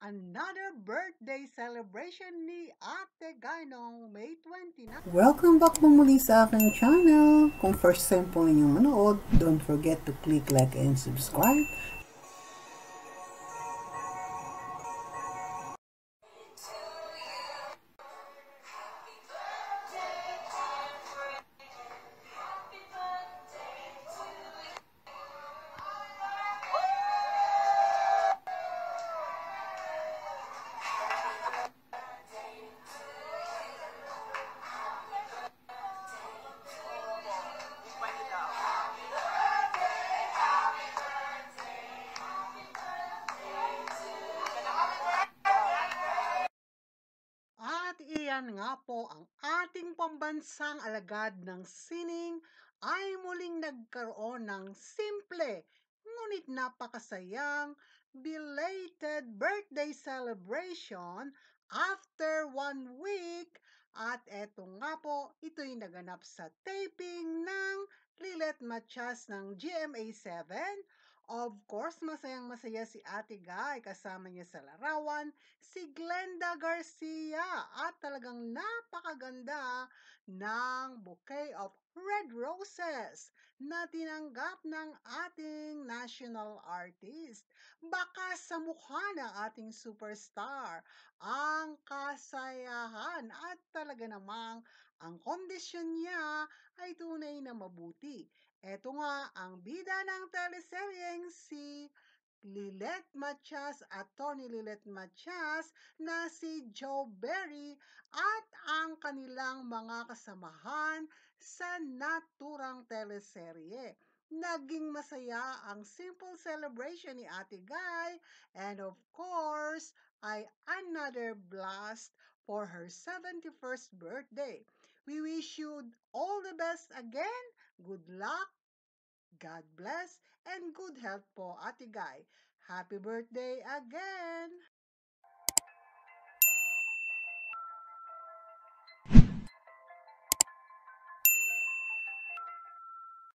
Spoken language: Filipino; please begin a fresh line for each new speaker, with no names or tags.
another birthday celebration ni Ate Guy noong May 29.
Welcome back po muli sa aking channel. Kung first time po ninyong manood, don't forget to click like and subscribe.
At iyan nga po ang ating pambansang alagad ng sining ay muling nagkaroon ng simple ngunit napakasayang belated birthday celebration after 1 week. At eto nga po, ito'y naganap sa taping ng Lilet Matias ng GMA7. Of course, masayang-masaya si Ate Guy, kasama niya sa larawan si Glenda Garcia, at talagang napakaganda ng bouquet of red roses na tinanggap ng ating national artist. Baka sa mukha ng ating superstar ang kasayahan, at talaga namang ang kondisyon niya ay tunay na mabuti. Eto nga ang bida ng teleseryeng si Lilet Matias at Tony Lilet Matias na si Joe Berry at ang kanilang mga kasamahan sa naturang teleserye. Naging masaya ang simple celebration ni Ate Guy, and of course ay another blast for her 71st birthday. We wish you all the best again. Good luck, God bless, and good health po, Ate Guy. Happy birthday again!